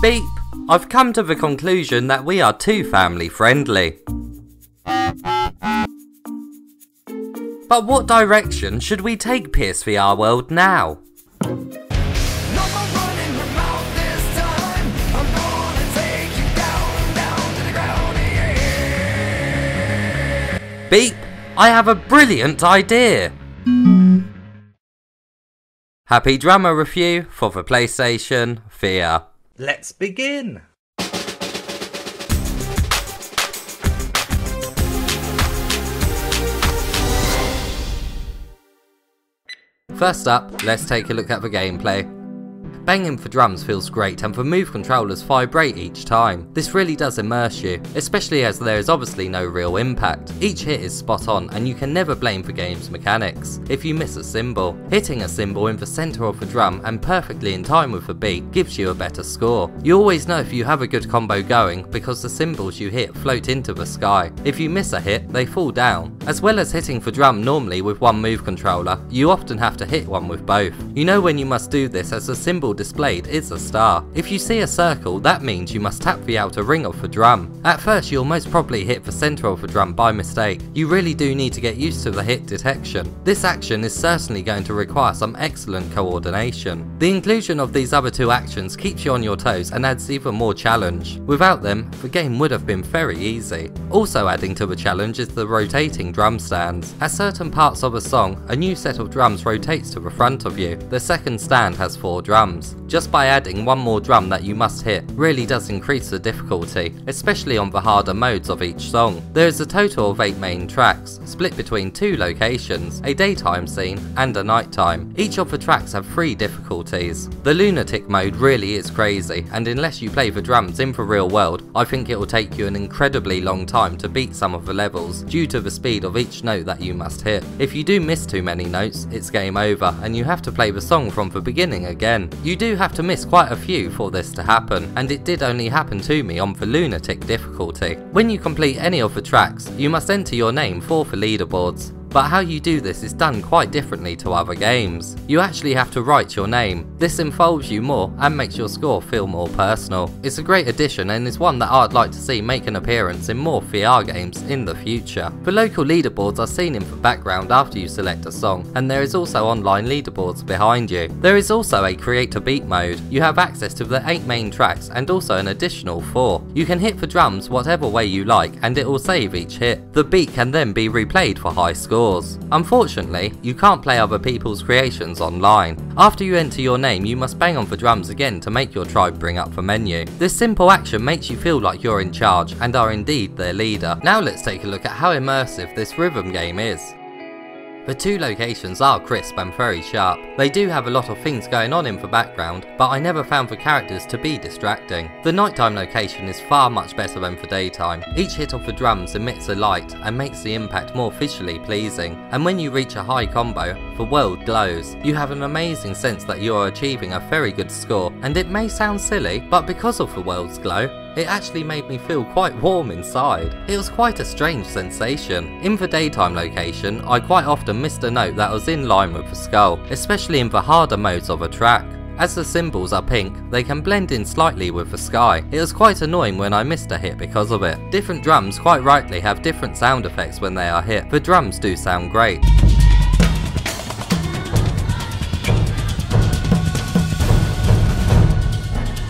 Beep! I've come to the conclusion that we are too family friendly. But what direction should we take PSVR World now? Beep! I have a brilliant idea! Happy drummer review for the PlayStation VR. Let's begin! First up, let's take a look at the gameplay. Banging for drums feels great and the move controllers vibrate each time. This really does immerse you, especially as there is obviously no real impact. Each hit is spot on and you can never blame the game's mechanics. If you miss a cymbal, hitting a cymbal in the centre of the drum and perfectly in time with the beat gives you a better score. You always know if you have a good combo going because the cymbals you hit float into the sky. If you miss a hit, they fall down. As well as hitting the drum normally with one move controller, you often have to hit one with both. You know when you must do this as the cymbal displayed is a star. If you see a circle, that means you must tap the outer ring of the drum. At first you'll most probably hit the centre of the drum by mistake. You really do need to get used to the hit detection. This action is certainly going to require some excellent coordination. The inclusion of these other two actions keeps you on your toes and adds even more challenge. Without them, the game would have been very easy. Also adding to the challenge is the rotating drum stands. At certain parts of a song, a new set of drums rotates to the front of you. The second stand has 4 drums. Just by adding one more drum that you must hit really does increase the difficulty, especially on the harder modes of each song. There is a total of 8 main tracks, split between 2 locations, a daytime scene and a nighttime. Each of the tracks have 3 difficulties. The lunatic mode really is crazy, and unless you play the drums in the real world, I think it will take you an incredibly long time to beat some of the levels due to the speed of each note that you must hit. If you do miss too many notes, it's game over and you have to play the song from the beginning again. You do have to miss quite a few for this to happen, and it did only happen to me on the lunatic difficulty. When you complete any of the tracks, you must enter your name for the leaderboards. But how you do this is done quite differently to other games. You actually have to write your name. This involves you more and makes your score feel more personal. It's a great addition and is one that I'd like to see make an appearance in more VR games in the future. The local leaderboards are seen in the background after you select a song, and there is also online leaderboards behind you. There is also a create a beat mode. You have access to the 8 main tracks and also an additional 4. You can hit the drums whatever way you like and it will save each hit. The beat can then be replayed for high scores. Unfortunately, you can't play other people's creations online. After you enter your name, you must bang on the drums again to make your tribe bring up the menu. This simple action makes you feel like you're in charge and are indeed their leader. Now let's take a look at how immersive this rhythm game is. The 2 locations are crisp and very sharp. They do have a lot of things going on in the background, but I never found the characters to be distracting. The nighttime location is far much better than the daytime. Each hit of the drums emits a light and makes the impact more visually pleasing, and when you reach a high combo, the world glows. You have an amazing sense that you are achieving a very good score, and it may sound silly, but because of the world's glow, it actually made me feel quite warm inside. It was quite a strange sensation. In the daytime location, I quite often missed a note that was in line with the skull, especially in the harder modes of a track. As the cymbals are pink, they can blend in slightly with the sky. It was quite annoying when I missed a hit because of it. Different drums quite rightly have different sound effects when they are hit. The drums do sound great.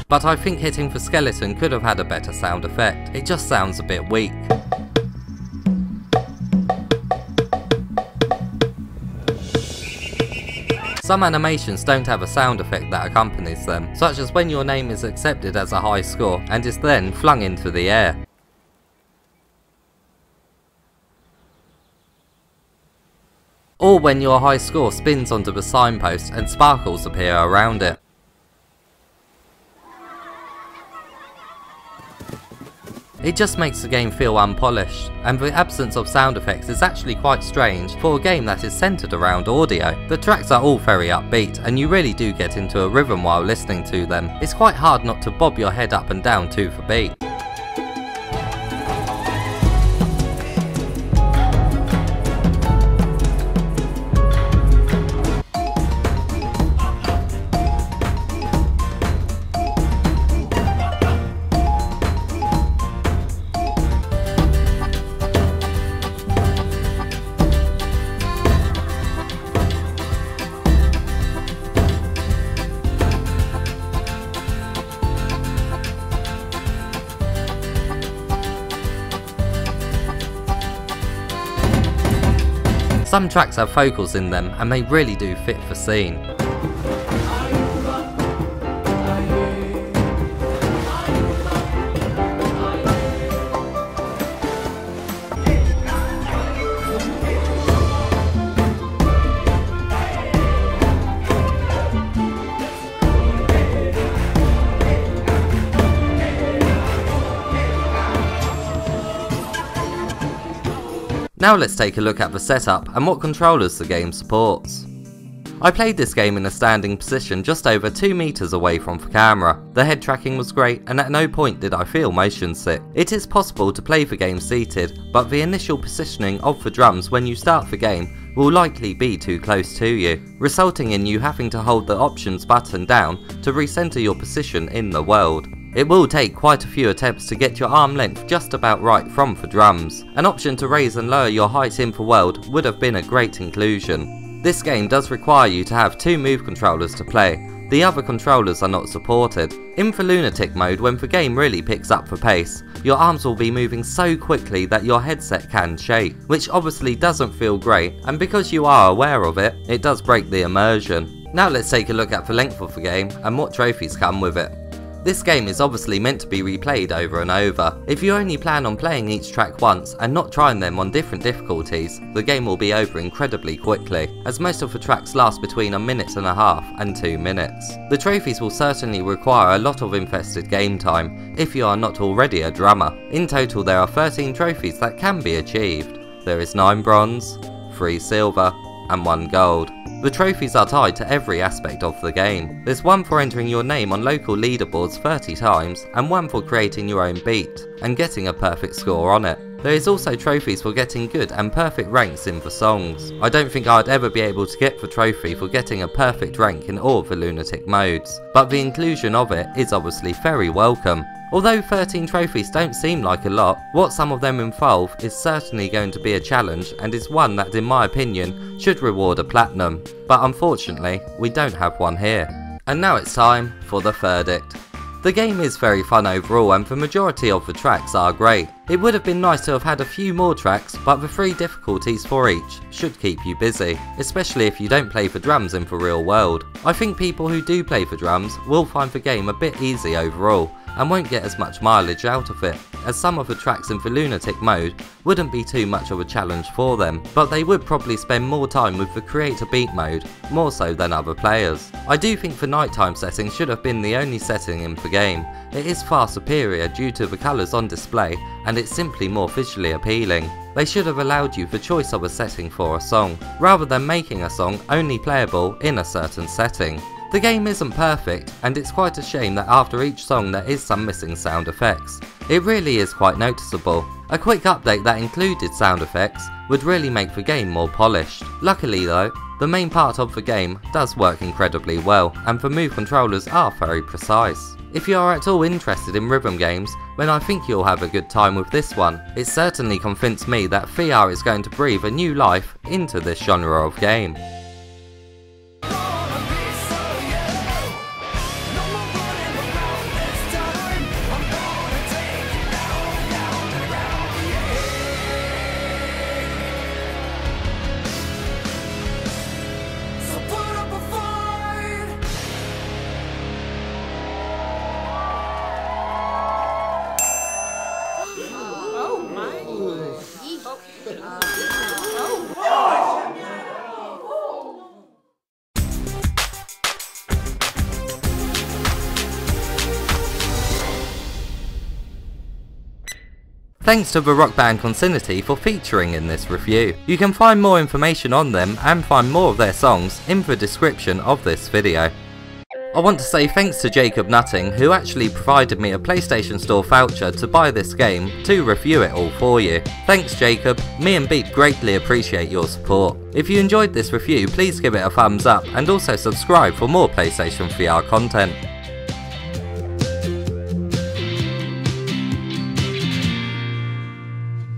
But I think hitting the skeleton could have had a better sound effect. It just sounds a bit weak. Some animations don't have a sound effect that accompanies them, such as when your name is accepted as a high score and is then flung into the air. Or when your high score spins onto the signpost and sparkles appear around it. It just makes the game feel unpolished, and the absence of sound effects is actually quite strange for a game that is centered around audio. The tracks are all very upbeat, and you really do get into a rhythm while listening to them. It's quite hard not to bob your head up and down to the beat. Some tracks have vocals in them and they really do fit the scene. Now let's take a look at the setup and what controllers the game supports. I played this game in a standing position just over 2 meters away from the camera. The head tracking was great and at no point did I feel motion sick. It is possible to play the game seated, but the initial positioning of the drums when you start the game will likely be too close to you, resulting in you having to hold the options button down to recenter your position in the world. It will take quite a few attempts to get your arm length just about right from the drums. An option to raise and lower your height in the world would have been a great inclusion. This game does require you to have 2 move controllers to play. The other controllers are not supported. In the lunatic mode, when the game really picks up the pace, your arms will be moving so quickly that your headset can shake, which obviously doesn't feel great, and because you are aware of it, it does break the immersion. Now let's take a look at the length of the game and what trophies come with it. This game is obviously meant to be replayed over and over. If you only plan on playing each track once and not trying them on different difficulties, the game will be over incredibly quickly, as most of the tracks last between 1.5 minutes and 2 minutes. The trophies will certainly require a lot of invested game time, if you are not already a drummer. In total there are 13 trophies that can be achieved. There is 9 bronze, 3 silver, and 1 gold. The trophies are tied to every aspect of the game. There's one for entering your name on local leaderboards 30 times, and one for creating your own beat, and getting a perfect score on it. There is also trophies for getting good and perfect ranks in the songs. I don't think I'd ever be able to get the trophy for getting a perfect rank in all of the lunatic modes, but the inclusion of it is obviously very welcome. Although 13 trophies don't seem like a lot, what some of them involve is certainly going to be a challenge and is one that in my opinion should reward a platinum, but unfortunately we don't have one here. And now it's time for the verdict. The game is very fun overall and the majority of the tracks are great. It would have been nice to have had a few more tracks, but the 3 difficulties for each should keep you busy, especially if you don't play the drums in the real world. I think people who do play the drums will find the game a bit easy overall, and won't get as much mileage out of it, as some of the tracks in the lunatic mode wouldn't be too much of a challenge for them, but they would probably spend more time with the create a beat mode, more so than other players. I do think the nighttime setting should have been the only setting in the game. It is far superior due to the colours on display and it's simply more visually appealing. They should have allowed you the choice of a setting for a song, rather than making a song only playable in a certain setting. The game isn't perfect, and it's quite a shame that after each song there is some missing sound effects. It really is quite noticeable. A quick update that included sound effects would really make the game more polished. Luckily though, the main part of the game does work incredibly well, and the move controllers are very precise. If you are at all interested in rhythm games, then I think you'll have a good time with this one. It certainly convinced me that VR is going to breathe a new life into this genre of game. Thanks to the rock band Consinity for featuring in this review. You can find more information on them and find more of their songs in the description of this video. I want to say thanks to Jacob Nutting, who actually provided me a PlayStation Store voucher to buy this game to review it all for you. Thanks Jacob, me and Beat greatly appreciate your support. If you enjoyed this review, please give it a thumbs up and also subscribe for more PlayStation VR content.